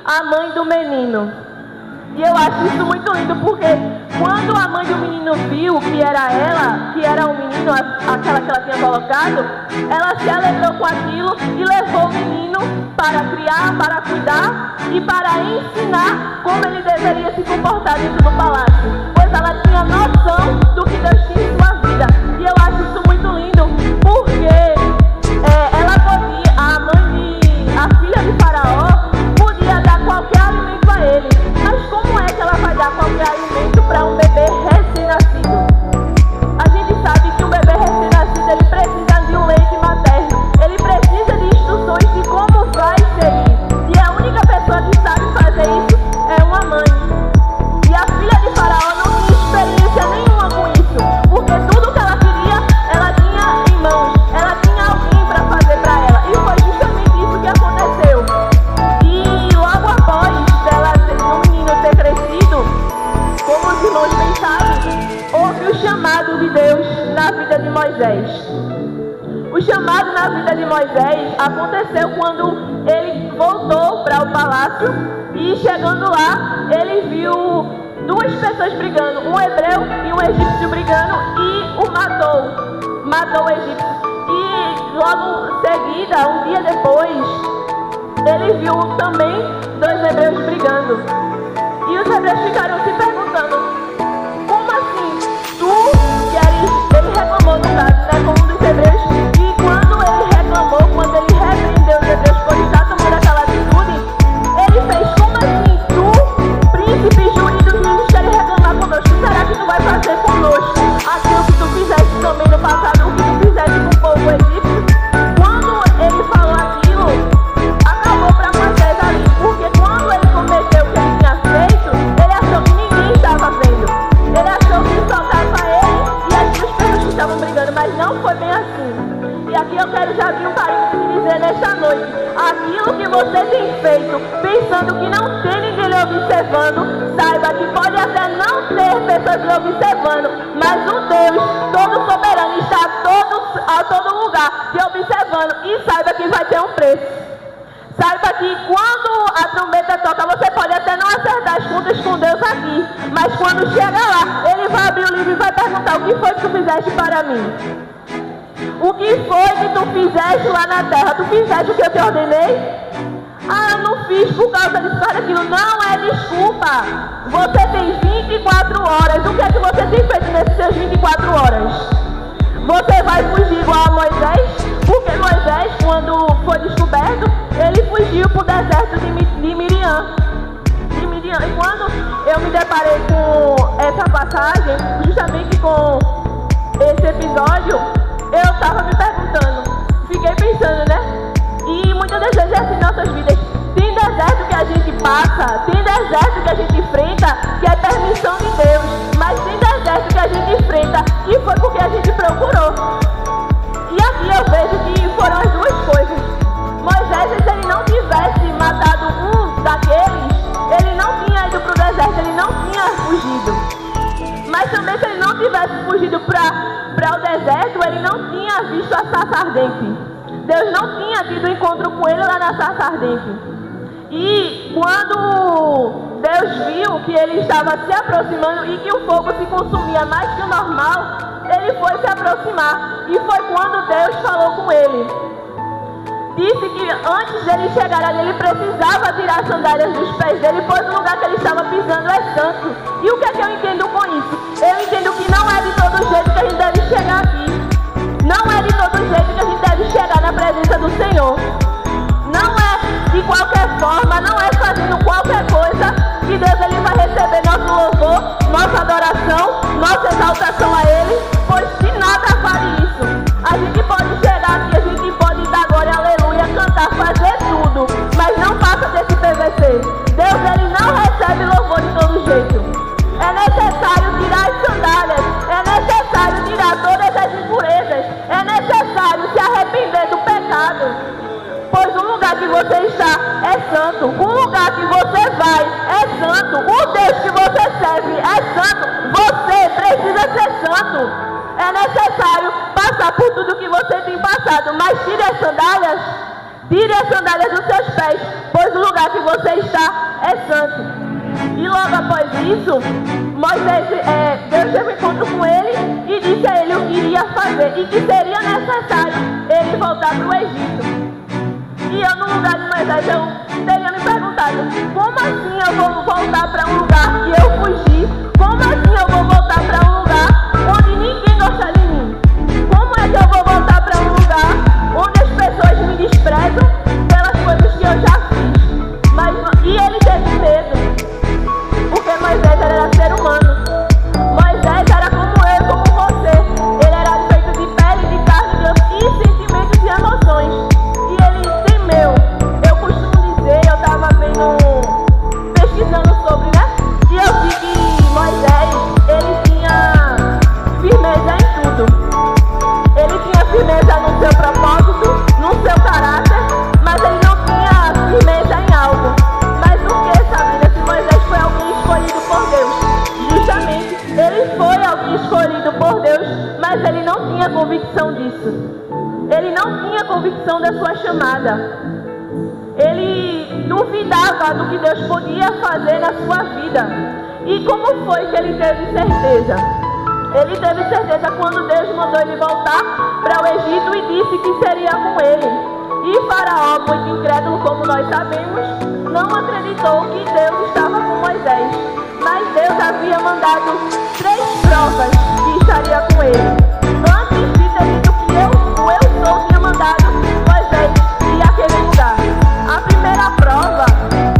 a mãe do menino. E eu acho isso muito lindo, porque quando a mãe do menino viu que era ela, que era o menino, aquela que ela tinha colocado, ela se alegrou com aquilo e levou o menino para criar, para cuidar e para ensinar como ele deveria se comportar dentro do palácio. Pois ela tinha noção do que Deus tinha em sua vida. E eu acho isso muito lindo, porque ela podia, a filha de Faraó, podia dar qualquer alimento a ele. Mas como é que ela vai dar qualquer alimento para um bebê recém-nascido? A gente sabe que um bebê recém-nascido, ele precisa de um leite materno. Ele precisa de instruções de como vai seguir. E a única pessoa que sabe fazer isso é uma mãe. E a filha de Faraó não tinha experiência nenhuma com isso, porque tudo que ela queria, ela tinha em mãos. Ela tinha alguém para fazer para ela. E foi justamente isso que aconteceu. E logo após o menino ter crescido, como os irmãos bem sabem, houve o chamado de Deus na vida de Moisés. O chamado na vida de Moisés aconteceu quando ele voltou para o palácio e, chegando lá, ele viu duas pessoas brigando, um hebreu e um egípcio brigando, e o matou o egípcio. E logo em seguida, um dia depois, ele viu também dois hebreus brigando. E os hebreus ficaram se perguntando: como assim? Ele reclamou, no caso, né, como um dos hebreus. E quando ele reclamou, quando ele repreendeu os hebreus por estar tomando aquela atitude, ele fez: como assim? Tu, príncipe jurídico, que quer reclamar conosco, será que tu vai fazer conosco aquilo que tu fizeste também no passado, o que tu fizeste com o povo egípcio? Quando ele falou aquilo, acabou para Moisés ali, porque quando ele cometeu o que ele tinha feito, ele achou que ninguém estava vendo. Ele achou que só estava ele e as duas pessoas que estavam brigando, mas não foi bem assim. E aqui eu quero já abrir um parênteses e dizer nesta noite: aquilo que você tem feito, pensando que não tem ninguém lhe observando, saiba que pode até não ter pessoas lhe observando, mas o Deus todo soberano está a todo lugar te observando, e saiba que vai ter um preço. Saiba que quando a trombeta toca, você pode até não acertar as contas com Deus aqui, mas quando chega lá, Ele vai abrir o livro e vai perguntar: o que foi que tu fizeste para mim? O que foi que tu fizeste lá na terra? Tu fizeste o que eu te ordenei? Ah, eu não fiz por causa disso, para aquilo. Não é desculpa. Você tem 24 horas. O que é que você tem feito nesses seus 24 horas? Você vai fugir igual a Moisés? Porque Moisés, quando foi descoberto, ele fugiu para o deserto de Miriam. E quando eu me deparei com essa passagem, justamente com esse episódio, eu estava me perguntando, fiquei pensando, né? E muitas das vezes é assim em nossas vidas. Tem deserto que a gente passa, tem deserto que a gente enfrenta, que é permissão de Deus. Mas tem deserto que a gente enfrenta e foi porque a gente procurou. E aqui eu vejo que foram as duas coisas. Moisés, se ele não tivesse matado um daqueles, ele não tinha ido para o deserto, ele não tinha fugido. Mas também, se ele não tivesse fugido para o deserto, ele não tinha visto a sarça ardente. Deus não tinha tido encontro com ele lá na sarça ardente. E quando Deus viu que ele estava se aproximando e que o fogo se consumia mais que o normal, ele foi se aproximar. E foi quando Deus falou com ele. Disse que antes dele chegar ali, ele precisava tirar as sandálias dos pés dele, pois o lugar que ele estava pisando é santo. E o que é que eu entendo com isso? Eu entendo que não é de todo jeito que a gente deve chegar aqui. Não é de todo jeito que a gente deve chegar na presença do Senhor. Não é de qualquer forma, não é fazendo qualquer coisa que Deus ele vai receber nosso louvor, nossa adoração, nossa exaltação a Ele, pois se nada vale isso. A gente pode chegar aqui, a gente pode dar glória, aleluia, cantar, fazer tudo, mas não passa desse PVC. Deus ele não recebe louvor de todo jeito. É necessário tirar as sandálias, é necessário tirar todas as impurezas, é necessário se arrepender do pecado. Pois o lugar que você está é santo, o lugar que você vai é santo, o Deus que você serve é santo, você precisa ser santo. É necessário passar por tudo que você tem passado, mas tire as sandálias dos seus pés, pois o lugar que você está é santo. E logo após isso, Deus teve um encontro com ele e disse a ele o que iria fazer e que seria necessário ele voltar para o Egito. E eu, no lugar de Moisés, eu teria me perguntado: como assim eu vou voltar para um lugar que eu fugi? Como assim eu vou voltar para um lugar onde ninguém gosta de mim? Como é que eu vou voltar para um lugar onde as pessoas me desprezam pelas coisas que eu já fiz? E ele teve medo, porque Moisés era ser humano. Moisés era como eu e como você. Ele era feito de pele, de carne, e sentimentos e emoções. E ele temeu. Eu costumo dizer, eu estava pesquisando sobre, né? E eu vi que Moisés, ele tinha firmeza em tudo. Ele tinha firmeza no seu propósito, no seu caráter, mas ele não tinha firmeza em algo. Mas o que, Sabrina, se Moisés foi alguém escolhido por Deus? Justamente, ele foi alguém escolhido por Deus, mas ele não tinha convicção disso. Ele não tinha convicção da sua chamada. Ele duvidava do que Deus podia fazer na sua vida. E como foi que ele teve certeza? Ele teve certeza quando Deus mandou ele voltar para o Egito e disse que seria com ele. E Faraó, muito incrédulo como nós sabemos, não acreditou que Deus estava com Moisés. Mas Deus havia mandado 3 provas que estaria com ele. Antes de ter dito que eu sou, tinha mandado Moisés ir àquele lugar. A primeira prova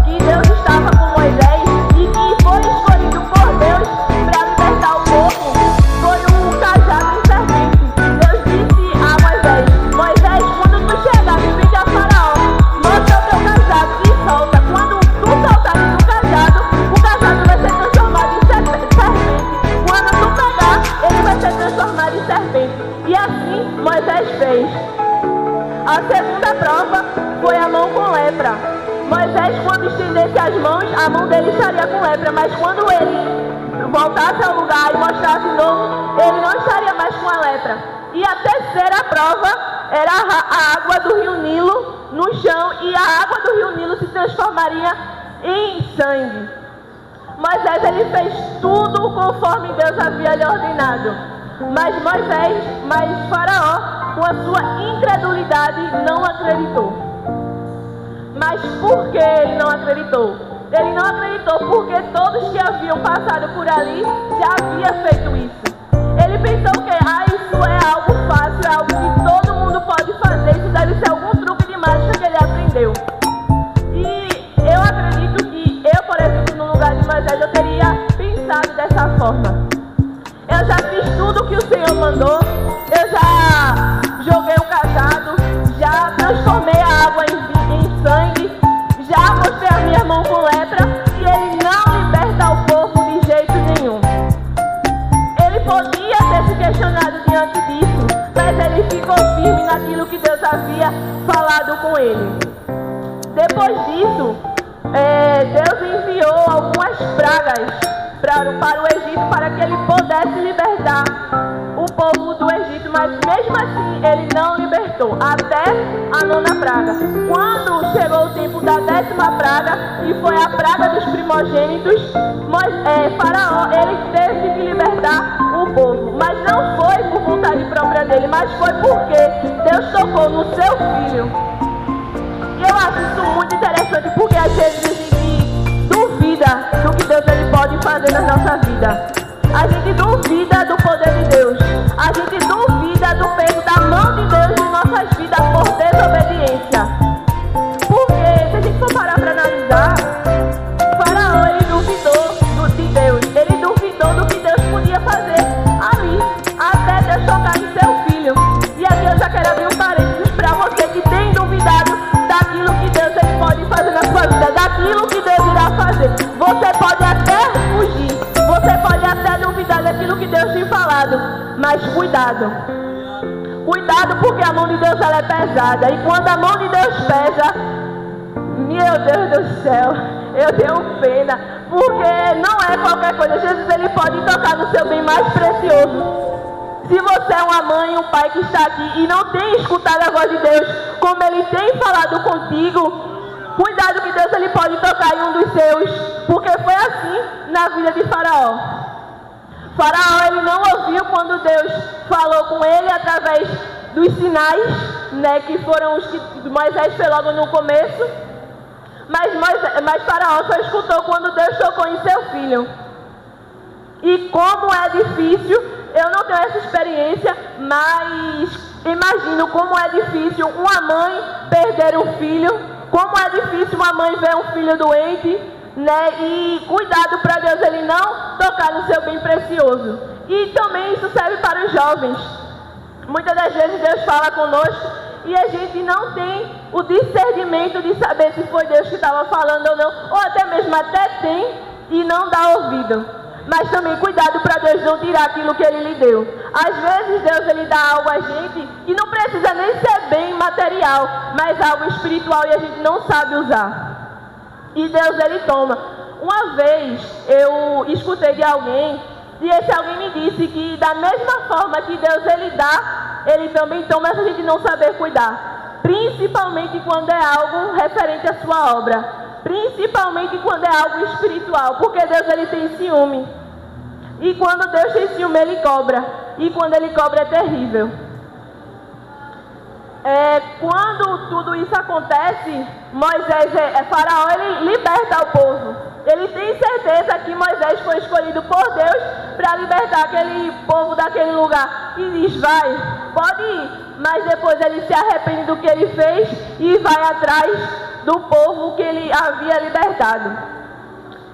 que Deus estava com Moisés e que foi escolhido por Deus para libertar o povo foi o cajado de serpente. Deus disse a Moisés: Moisés, quando tu chegar em frente a Faraó, mostra o teu cajado e solta. Quando tu soltares o cajado vai ser transformado em serpente. Quando tu pegar, ele vai ser transformado em serpente. E assim Moisés fez. A segunda prova foi a mão com lepra. Moisés, quando estendesse as mãos, a mão dele estaria com lepra, mas quando ele voltasse ao lugar e mostrasse de novo, ele não estaria mais com a lepra. E a terceira prova era a água do rio Nilo no chão, e a água do rio Nilo se transformaria em sangue. Moisés, ele fez tudo conforme Deus havia lhe ordenado. Mas Faraó, com a sua incredulidade, não acreditou. Mas por que ele não acreditou? Ele não acreditou porque todos que haviam passado por ali já haviam feito isso. Ele pensou que isso é algo fácil, é algo que todo mundo pode fazer, isso deve ser algum truque de mágica que ele aprendeu. E eu acredito que eu, por exemplo, no lugar de Moisés, eu teria pensado dessa forma. Eu já fiz tudo que o Senhor mandou, eu já joguei o cajado, já transformei a água em sangue, já mostrei a minha mão com lepra, e ele não liberta o povo de jeito nenhum. Ele podia ter se questionado diante disso, mas ele ficou firme naquilo que Deus havia falado com ele. Depois disso, Deus enviou algumas pragas para o Egito, para que ele pudesse libertar o povo do Egito, mas mesmo assim ele não libertou, até a 9ª praga. Quando chegou o tempo da 10ª praga, que foi a praga dos primogênitos, Faraó, ele teve que libertar o povo, mas não foi por vontade própria dele, mas foi porque Deus tocou no seu filho. E eu acho isso muito interessante, porque às vezes a gente duvida do que Deus ele pode fazer na nossa vida. A gente duvida do poder de Deus. A gente duvida do peso da mão de Deus em nossas vidas por desobediência. Porque, se a gente for parar para analisar, Faraó, ele duvidou de Deus. Ele duvidou do que Deus podia fazer ali, até Deus tocar em seu filho. E aqui eu já quero abrir um parênteses para você que tem duvidado daquilo que Deus ele pode fazer na sua vida, daquilo que Deus irá fazer. Você pode até fugir, você pode até duvidar daquilo que Deus tem falado, mas cuidado. Cuidado, porque a mão de Deus ela é pesada. E quando a mão de Deus pesa, meu Deus do céu, eu tenho pena, porque não é qualquer coisa. Jesus ele pode tocar no seu bem mais precioso. Se você é uma mãe, um pai que está aqui e não tem escutado a voz de Deus, como ele tem falado contigo, cuidado que Deus ele pode tocar em um dos seus. na vida de Faraó. Faraó, ele não ouviu quando Deus falou com ele através dos sinais, né, que foram os que Moisés fez logo no começo. Mas Faraó só escutou quando Deus tocou em seu filho. E como é difícil, eu não tenho essa experiência, mas imagino como é difícil uma mãe perder um filho, como é difícil uma mãe ver um filho doente, né? E cuidado para Deus ele não tocar no seu bem precioso. E também isso serve para os jovens. Muitas das vezes Deus fala conosco e a gente não tem o discernimento de saber se foi Deus que estava falando ou não, ou até mesmo até tem e não dá ouvido. Mas também cuidado para Deus não tirar aquilo que Ele lhe deu. Às vezes Deus ele dá algo a gente que não precisa nem ser bem material, mas algo espiritual e a gente não sabe usar. E Deus ele toma. Uma vez eu escutei de alguém e esse alguém me disse que da mesma forma que Deus ele dá, Ele também toma se a gente não saber cuidar. Principalmente quando é algo referente à sua obra. Principalmente quando é algo espiritual, porque Deus ele tem ciúme. E quando Deus tem ciúme, Ele cobra. E quando Ele cobra é terrível. Quando tudo isso acontece, Faraó ele liberta o povo. Ele tem certeza que Moisés foi escolhido por Deus para libertar aquele povo daquele lugar. E diz, vai, pode ir. Mas depois ele se arrepende do que ele fez e vai atrás do povo que ele havia libertado.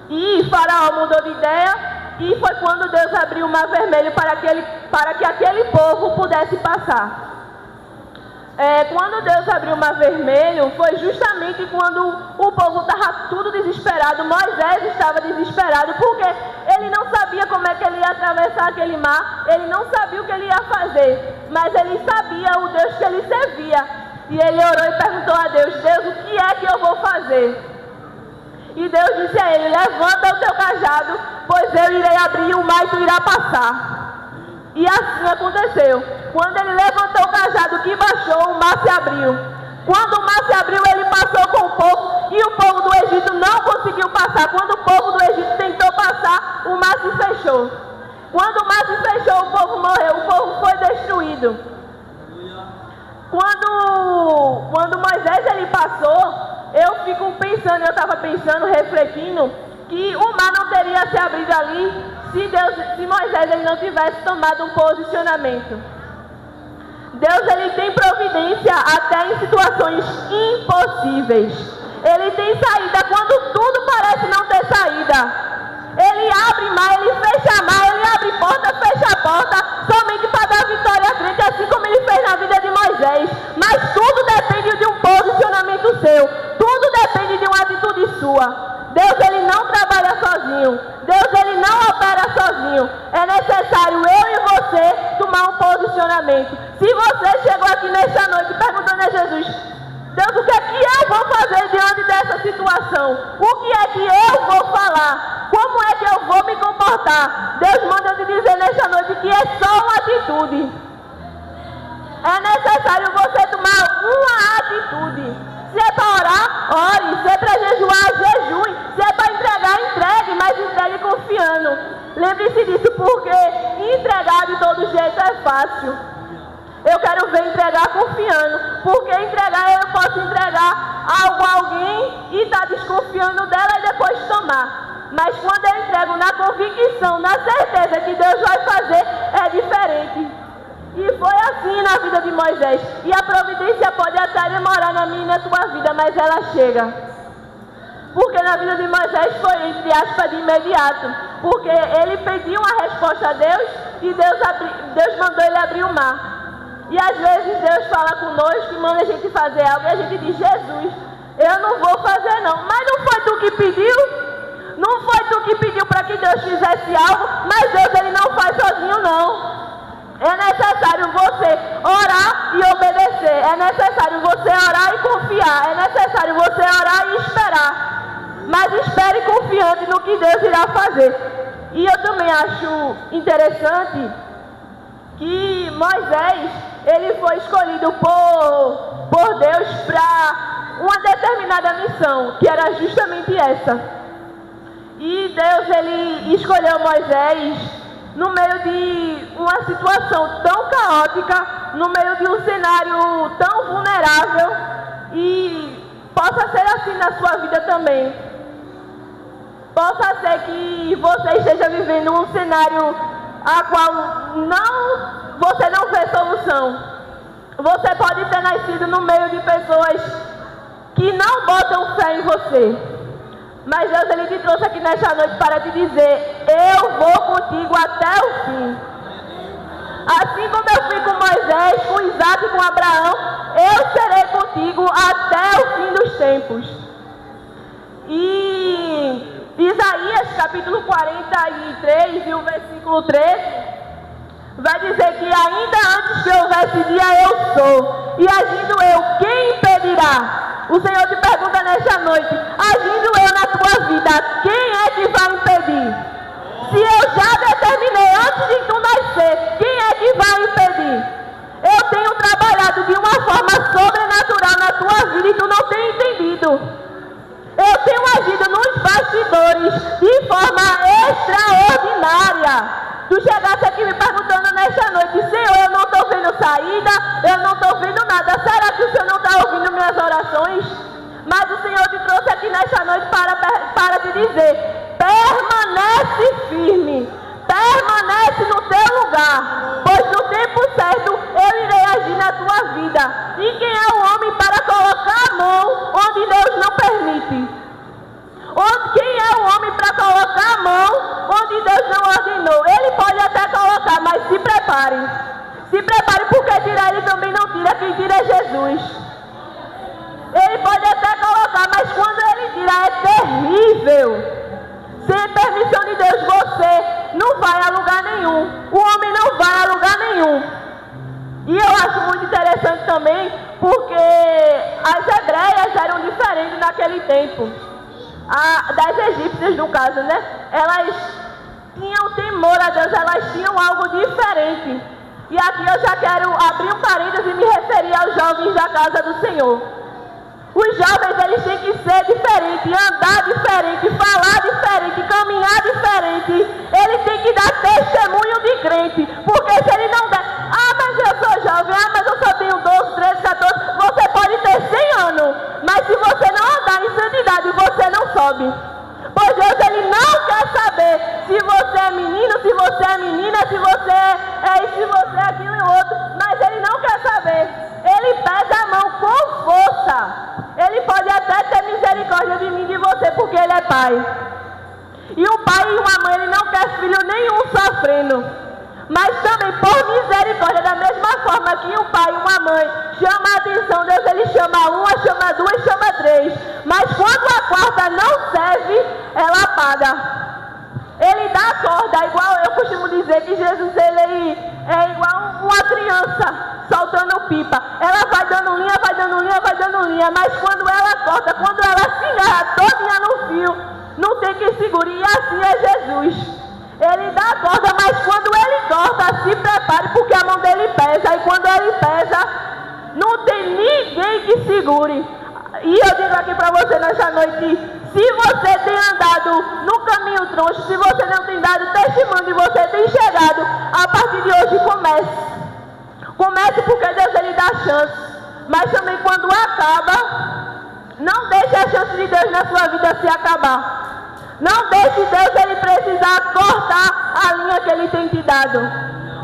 E Faraó mudou de ideia e foi quando Deus abriu o mar vermelho para que aquele povo pudesse passar. Quando Deus abriu o mar vermelho, foi justamente quando o povo estava tudo desesperado. Moisés estava desesperado, porque ele não sabia como é que ele ia atravessar aquele mar, ele não sabia o que ele ia fazer, mas ele sabia o Deus que ele servia. E ele orou e perguntou a Deus, Deus, o que é que eu vou fazer? E Deus disse a ele, levanta o teu cajado, pois eu irei abrir o mar e tu irá passar. E assim aconteceu. Quando ele levantou o cajado que baixou, o mar se abriu. Quando o mar se abriu, ele passou com o povo e o povo do Egito não conseguiu passar. Quando o povo do Egito tentou passar, o mar se fechou. Quando o mar se fechou, o povo morreu, o povo foi destruído. Quando Moisés ele passou, eu estava pensando, refletindo, que o mar não teria se abrido ali se Moisés ele não tivesse tomado um posicionamento. Deus ele tem providência até em situações impossíveis. Ele tem saída quando tudo parece não ter saída. Ele abre mar, ele fecha mar, ele abre porta, fecha a porta, somente para dar vitória à frente, assim como ele fez na vida de Moisés. Mas tudo depende de um posicionamento seu. Tudo depende de uma atitude sua. Deus ele não trabalha sozinho. Deus ele não opera sozinho. É necessário eu e você tomar um posicionamento. Se você chegou aqui nesta noite perguntando a Jesus, Deus, o que é que eu vou fazer diante dessa situação? O que é que eu vou falar? Como é que eu vou me comportar? Deus manda eu te dizer nesta noite que é só uma atitude. É necessário você tomar uma atitude. Se é para orar, ore. Se é para jejuar, jejue. Se é para entregar, entregue, mas entregue confiando. Lembre-se disso, porque entregar de todo jeito é fácil. Eu quero ver entregar confiando, porque entregar eu posso entregar algo a alguém e estar desconfiando dela e depois tomar. Mas quando eu entrego na convicção, na certeza que Deus vai fazer, é diferente. E foi assim na vida de Moisés. E a providência pode até demorar na minha e na tua vida, mas ela chega. Porque na vida de Moisés foi, entre aspas, de imediato. Porque ele pediu uma resposta a Deus e Deus mandou ele abrir o mar. E às vezes Deus fala conosco e manda a gente fazer algo e a gente diz, Jesus, eu não vou fazer não. Mas não foi tu que pediu? Não foi tu que pediu para que Deus fizesse algo? Mas Deus ele não faz sozinho não. É necessário você orar e obedecer. É necessário você orar e confiar. É necessário você orar e esperar. Mas espere confiante no que Deus irá fazer. E eu também acho interessante que Moisés, ele foi escolhido por Deus para uma determinada missão, que era justamente essa. E Deus, ele escolheu Moisés no meio de uma situação tão caótica, no meio de um cenário tão vulnerável, e possa ser assim na sua vida também. Possa ser que você esteja vivendo um cenário a qual você não vê solução. Você pode ter nascido no meio de pessoas que não botam fé em você. Mas Deus, ele te trouxe aqui nesta noite para te dizer: eu vou contigo até o fim. Assim como eu fui com Moisés, com Isaac e com Abraão, eu serei contigo até o fim dos tempos. E Isaías capítulo 43 e o versículo 13 vai dizer que ainda antes que houvesse dia eu sou, e agindo eu, quem impedirá? O Senhor te pergunta nesta noite: agindo eu na tua vida, quem é que vai impedir? Se eu já determinei antes de tu nascer, quem é que vai impedir? Eu tenho trabalhado de uma forma sobrenatural na tua vida e tu não tem entendido. Eu tenho agido nos bastidores de forma extraordinária. Tu chegaste aqui me perguntando nesta noite: Senhor, eu não estou vendo saída, eu não estou vendo nada. Será que o Senhor não está ouvindo minhas orações? Mas o Senhor te trouxe aqui nesta noite para te dizer: permanece firme, permanece no teu lugar, pois no tempo certo eu irei agir na tua vida. E quem é o homem para colocar a mão onde Deus não permite? Quem é o homem para colocar a mão onde Deus não ordenou? Ele pode até colocar, mas se prepare. Se prepare, porque tirar ele também não tira, quem tira é Jesus. Ele pode até colocar, mas quando ele tira é terrível. Sem permissão de Deus, você não vai a lugar nenhum. O homem não vai a lugar nenhum. E eu acho muito interessante também, porque as hebreias eram diferentes naquele tempo. Das egípcias, no caso, né? Elas tinham temor a Deus, elas tinham algo diferente. E aqui eu já quero abrir um parênteses e me referir aos jovens da casa do Senhor. Os jovens, eles têm que ser diferentes, andar diferente, falar diferente, caminhar diferente. Ele tem que dar testemunho de crente, porque se ele não der: mas eu sou jovem, mas eu só tenho 12, 13, 14, você pode ter 100 anos, mas se você não andar em santidade, você não sobe. Pois Deus, ele não quer saber se você é menino, se você é menina, se você é isso, se você é aquilo e outro, mas ele não quer saber. Ele pesa a mão com força. Ele pode até ter misericórdia de mim e de você, porque ele é pai. E um pai e uma mãe, ele não quer filho nenhum sofrendo. Mas também, por misericórdia, da mesma forma que um pai e uma mãe chama a atenção, Deus, ele chama uma, chama duas, chama três. Mas quando a quarta não serve, ela apaga. Ele dá a corda, igual eu costumo dizer que Jesus, ele é igual uma criança soltando pipa. Ela vai dando linha, vai dando linha, vai dando linha, mas quando ela corta, quando ela se engarra todinha no fio, não tem quem segure. E assim é Jesus. Ele dá a corda, mas quando ele corta, se prepare, porque a mão dele pesa. E quando ele pesa, não tem ninguém que segure. E eu digo aqui para você nesta noite: se você tem andado no caminho troncho, se você não tem dado testemunho de você tem chegado, a partir de hoje comece. Comece, porque Deus, ele dá chance. Mas também quando acaba, não deixe a chance de Deus na sua vida se acabar. Não deixe Deus, ele precisar cortar a linha que ele tem te dado.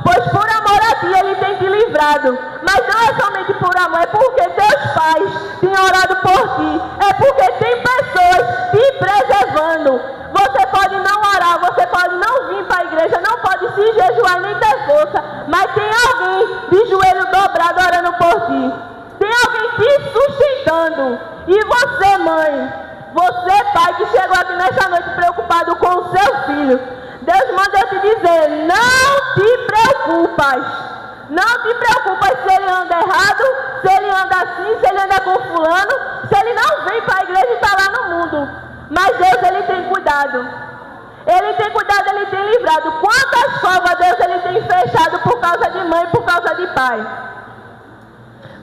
Pois por amor a ti, ele tem te livrado. Mas não é somente por amor, é porque teus pais têm orado por ti. É porque tem pessoas te preservando. Você pode não orar, você pode não vir para a igreja, não pode se jejuar nem ter força. Mas tem alguém de joelho dobrado orando por ti. Tem alguém te sustentando. E você, mãe, você, pai, que chegou aqui nesta noite preocupado com o seu filho, Deus manda eu te dizer: não te preocupas. Não te preocupas se ele anda errado, se ele anda assim, se ele anda com fulano, se ele não vem para a igreja e está lá no mundo. Mas Deus, ele tem cuidado. Ele tem cuidado, ele tem livrado. Quantas covas Deus, ele tem fechado por causa de mãe, por causa de pai?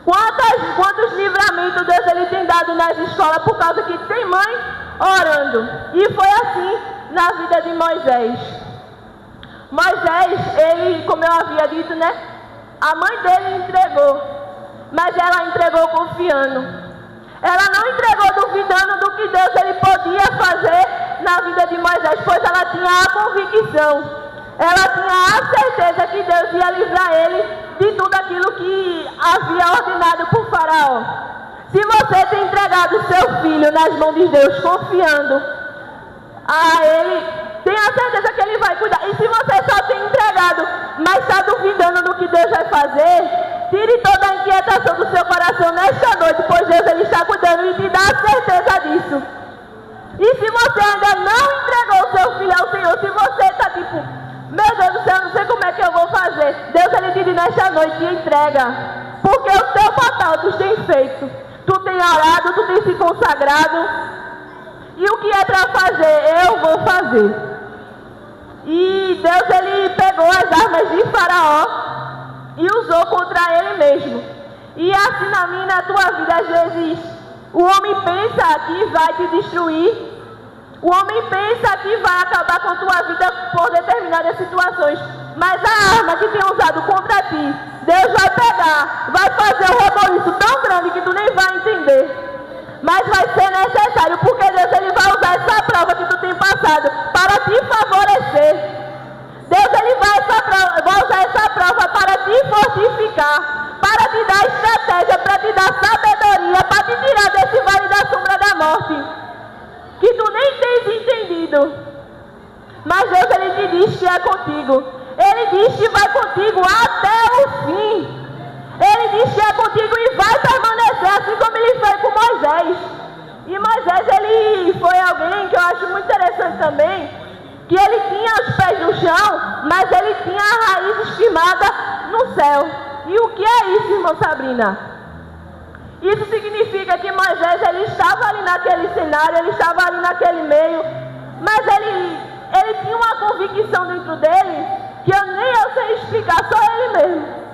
Quantos livramentos Deus, ele tem dado nas escolas por causa que tem mãe orando. E foi assim na vida de Moisés. Moisés, ele, como eu havia dito, né? A mãe dele entregou, mas ela entregou confiando. Ela não entregou duvidando do que Deus ele podia fazer na vida de Moisés, pois ela tinha a convicção. Ela tinha a certeza que Deus ia livrar ele de tudo aquilo que havia ordenado por Faraó. Se você tem entregado seu filho nas mãos de Deus, confiando a ele, tenha certeza que ele vai cuidar. E se você só tem entregado, mas está duvidando do que Deus vai fazer, tire toda a inquietação do seu coração nesta noite, pois Deus ele está cuidando e te dá a certeza disso. E se você ainda não entregou o seu filho ao Senhor, se você está tipo, meu Deus do céu, eu não sei como é que eu vou fazer, Deus ele te diz nesta noite, te entrega, porque o teu papel tu tem feito, tu tem orado, tu tem se consagrado, e o que é para fazer, eu vou fazer. E Deus ele pegou as armas de Faraó e usou contra ele mesmo. E assim na minha e na tua vida, às vezes, o homem pensa que vai te destruir. O homem pensa que vai acabar com a tua vida por determinadas situações. Mas a arma que tem usado contra ti, Deus vai pegar, vai fazer um reboliço tão grande que tu nem vai entender. Mas vai ser necessário, porque Deus ele vai usar essa prova que tu tem passado para te favorecer. Deus ele vai usar essa prova para te fortificar, para te dar estratégia, para te dar sabedoria, para te tirar desse vale da sombra da morte, que tu nem tens entendido. Mas Deus ele te diz que é contigo. Ele diz que vai contigo até o fim. Ele diz que é contigo e vai permanecer, assim como ele fez com Moisés. E Moisés, ele foi alguém que eu acho muito interessante também, que ele tinha os pés no chão, mas ele tinha a raiz firmada no céu. E o que é isso, irmã Sabrina? Isso significa que Moisés, ele estava ali naquele cenário, ele estava ali naquele meio, mas ele tinha uma convicção dentro dele, que eu sei explicar, só ele mesmo.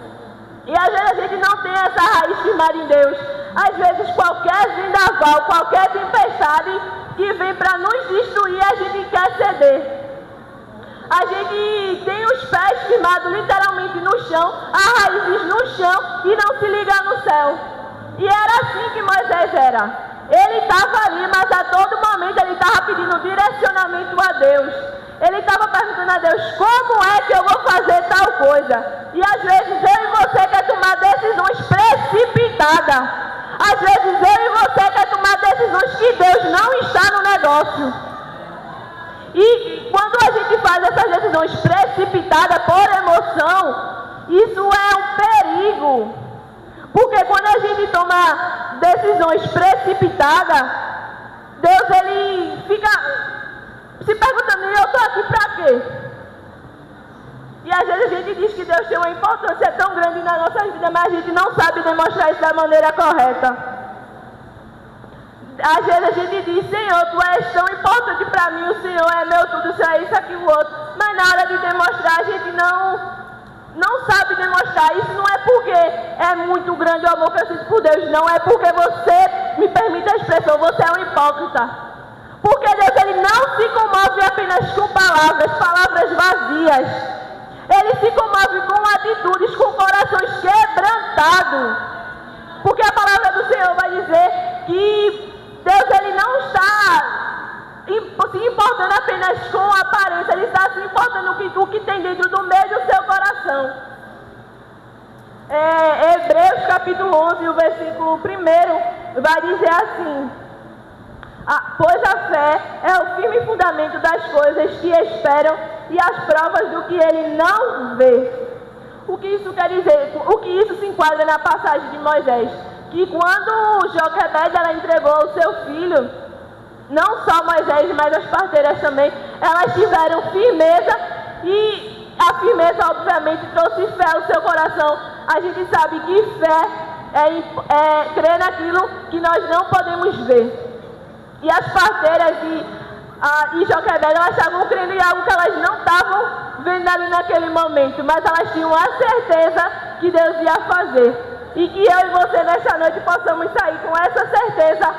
E às vezes a gente não tem essa raiz firmada em Deus. Às vezes qualquer vendaval, qualquer tempestade que vem para nos destruir, a gente quer ceder. A gente tem os pés firmados literalmente no chão, as raízes no chão e não se liga no céu. E era assim que Moisés era. Ele estava ali, mas a todo momento ele estava pedindo direcionamento a Deus. Ele estava perguntando a Deus, como é que eu vou fazer tal coisa? E às vezes eu e você quer tomar decisões precipitadas. Às vezes eu e você quer tomar decisões que Deus não está no negócio. E quando a gente faz essas decisões precipitadas por emoção, isso é um perigo. Porque quando a gente toma decisões precipitadas, Deus ele fica se perguntando, eu estou aqui para quê? E às vezes a gente diz que Deus tem uma importância tão grande na nossa vida, mas a gente não sabe demonstrar isso da maneira correta. Às vezes a gente diz, Senhor, Tu és tão importante para mim, o Senhor é meu tudo, o Senhor é isso, aquilo, o outro. Mas na hora de demonstrar, a gente não sabe demonstrar. Isso não é porque é muito grande o amor que eu sinto por Deus, não. É porque você, me permite a expressão, você é um hipócrita. Porque Deus ele não se comove apenas com palavras vazias. Ele se comove com atitudes, com corações quebrantados. Porque a palavra do Senhor vai dizer que Deus ele não está se importando apenas com a aparência, ele está se importando com o que tem dentro do meio do seu coração. Hebreus capítulo 11, o versículo 1 vai dizer assim: pois a fé é o firme fundamento das coisas que esperam e as provas do que ele não vê. O que isso quer dizer? O que isso se enquadra na passagem de Moisés? Que quando Joquebede ela entregou o seu filho, não só Moisés, mas as parteiras também, elas tiveram firmeza e a firmeza obviamente trouxe fé ao seu coração. A gente sabe que fé é crer naquilo que nós não podemos ver. E as parteiras e Joquebede, elas estavam crendo em algo que elas não estavam vendo ali naquele momento, mas elas tinham a certeza que Deus ia fazer. E que eu e você nesta noite possamos sair com essa certeza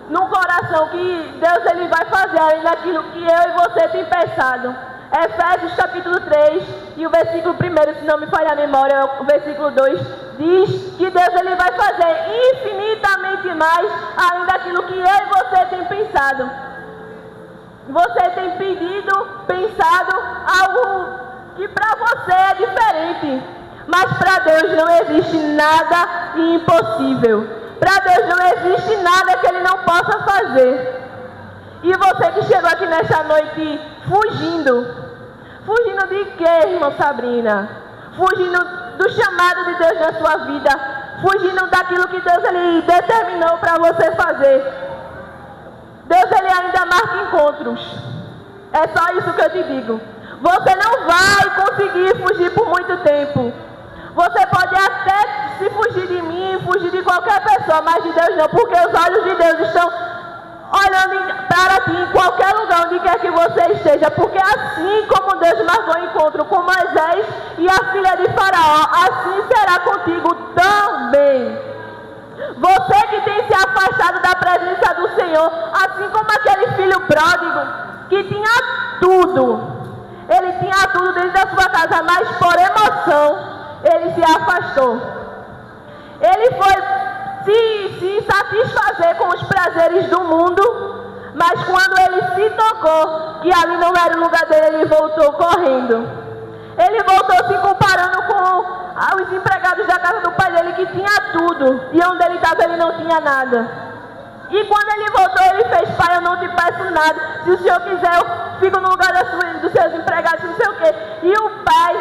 no coração que Deus ele vai fazer além daquilo que eu e você tem pensado. Efésios capítulo 3 e o versículo 1, se não me falha a memória, o versículo 2, diz que Deus ele vai fazer infinitamente mais além daquilo que eu e você tem pensado. Você tem pedido, pensado algo que para você é diferente, mas para Deus não existe nada impossível. Para Deus não existe nada que Ele não possa fazer. E você que chegou aqui nesta noite fugindo de quê, irmã Sabrina? Fugindo do chamado de Deus na sua vida, fugindo daquilo que Deus ele determinou para você fazer. Deus ele ainda marca encontros. É só isso que eu te digo. Você não vai conseguir fugir por muito tempo. Você pode até se fugir de mim, fugir de qualquer pessoa, mas de Deus não, porque os olhos de Deus estão olhando para ti em qualquer lugar onde quer que você esteja, porque assim como Deus marcou encontro com Moisés e a filha de Faraó, assim será contigo também. Você que tem se afastado da presença do Senhor, assim como aquele filho pródigo que tinha tudo, ele tinha tudo dentro da sua casa, mas por emoção ele se afastou. Ele foi se satisfazer com os prazeres do mundo, mas quando ele se tocou que ali não era o lugar dele, ele voltou correndo. Ele voltou se comparando com os empregados da casa do pai dele que tinha tudo, e onde ele estava ele não tinha nada. E quando ele voltou, ele fez: pai, eu não te peço nada, se o senhor quiser eu fico no lugar dos seus empregados, não sei o quê. E o pai,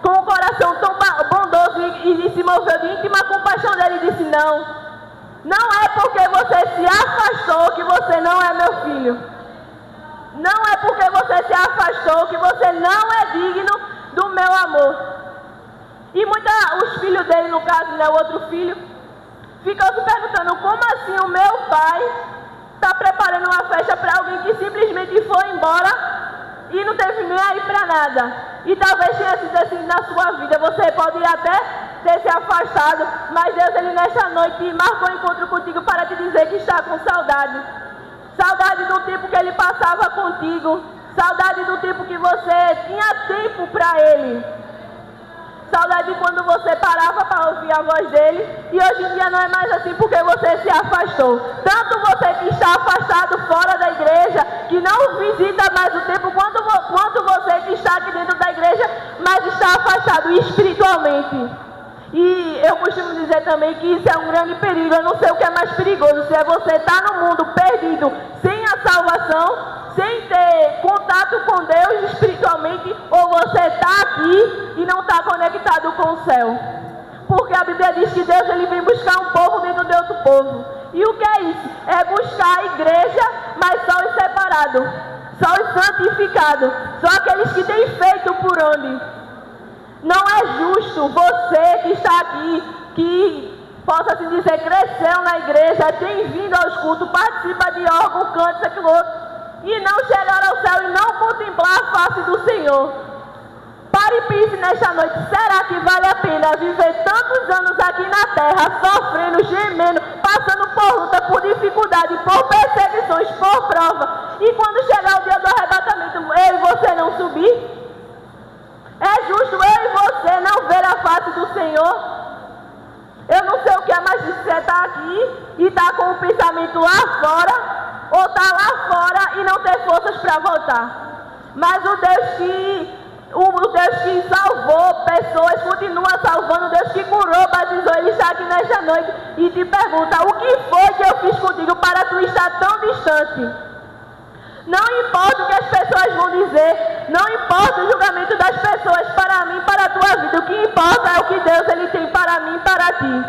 com o coração tão bondoso e se moveu de íntima compaixão dele, disse: não é porque você se afastou que você não é meu filho. Não é porque você se afastou que você não é digno do meu amor. E os filhos dele, no caso, né, o outro filho, ficam se perguntando: como assim o meu pai está preparando uma festa para alguém que simplesmente foi embora e não teve nem aí para nada? E talvez tenha sido assim na sua vida. Você pode até ter se afastado, mas Deus ele nesta noite marcou encontro contigo para te dizer que está com saudade. Saudade do tempo que ele passava contigo, saudade do tempo que você tinha tempo para ele, saudade de quando você parava para ouvir a voz dele. E hoje em dia não é mais assim, porque você se afastou. Tanto você que está afastado fora da igreja, que não visita mais o templo, quanto você que está aqui dentro da igreja, mas está afastado espiritualmente. E eu costumo dizer também que isso é um grande perigo. Eu não sei o que é mais perigoso, se é você estar no mundo perdido, sem a salvação, sem ter contato com Deus espiritualmente, ou você está aqui e não está conectado com o céu. Porque a Bíblia diz que Deus ele vem buscar um povo dentro de outro povo. E o que é isso? É buscar a igreja, mas só os separados, só os santificados, só aqueles que têm feito por onde. Não é justo você que está aqui, que possa se dizer cresceu na igreja, tem vindo aos cultos, participa de órgão, canta isso, aquilo outro, e não chegar ao céu e não contemplar a face do Senhor. Pare e pense nesta noite: será que vale a pena viver tantos anos aqui na terra, sofrendo, gemendo, passando por luta, por dificuldade, por perseguições, por prova, e quando chegar o dia do arrebatamento, eu e você não subir? É justo eu e você não ver a face do Senhor? Eu não sei o que é mais difícil, você estar aqui e estar com o pensamento lá fora, ou estar lá fora e não ter forças para voltar. Mas o Deus que salvou pessoas, continua salvando. O Deus que curou, batizou, ele está aqui nesta noite e te pergunta: o que foi que eu fiz contigo para tu estar tão distante? Não importa o que as pessoas vão dizer, não importa o julgamento das pessoas para mim, para a tua vida. O que importa é o que Deus ele tem para mim e para ti.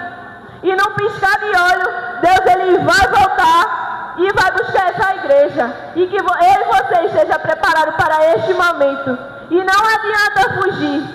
E num piscar de olho, Deus ele vai voltar e vai buscar essa igreja. E que eu e você esteja preparado para este momento. E não adianta fugir,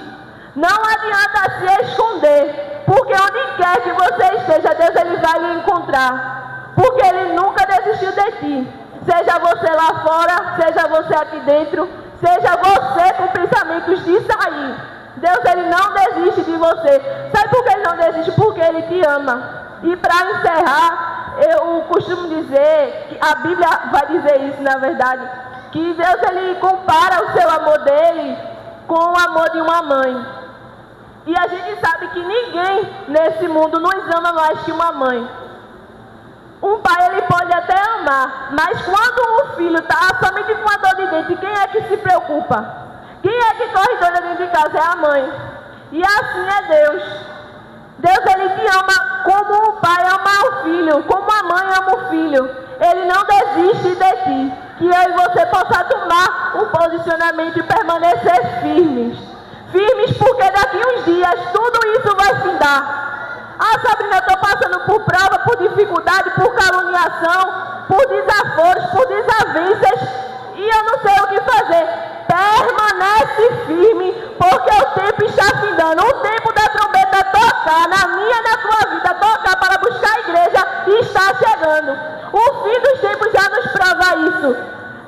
não adianta se esconder, porque onde quer que você esteja, Deus ele vai lhe encontrar, porque ele nunca desistiu de ti. Seja você lá fora, seja você aqui dentro, seja você com pensamentos de sair, Deus ele não desiste de você. Sabe por que ele não desiste? Porque ele te ama. E para encerrar, eu costumo dizer, que a Bíblia vai dizer isso na verdade, que Deus ele compara o seu amor dele com o amor de uma mãe. E a gente sabe que ninguém nesse mundo nos ama mais que uma mãe. Um pai ele pode até amar, mas quando o filho está somente com a dor de dente, quem é que se preocupa? Quem é que corre doida dentro de casa? É a mãe. E assim é Deus. Deus ele te ama como o pai ama o filho, como a mãe ama o filho. Ele não desiste de ti. Que eu e você possa tomar um posicionamento e permanecer firmes. Firmes porque daqui uns dias tudo isso vai findar. Ah, Sabrina, eu estou passando por prova, por dificuldade, por caluniação, por desaforos, por desavenças e eu não sei o que fazer. Permanece firme, porque o tempo está findando. O tempo da trombeta tocar na minha e na tua vida, tocar para buscar a igreja, está chegando. O fim dos tempos já nos prova isso.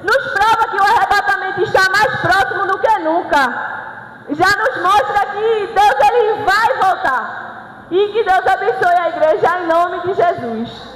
Nos prova que o arrebatamento está mais próximo do que nunca. Já nos mostra que Deus ele vai voltar. E que Deus abençoe a igreja em nome de Jesus.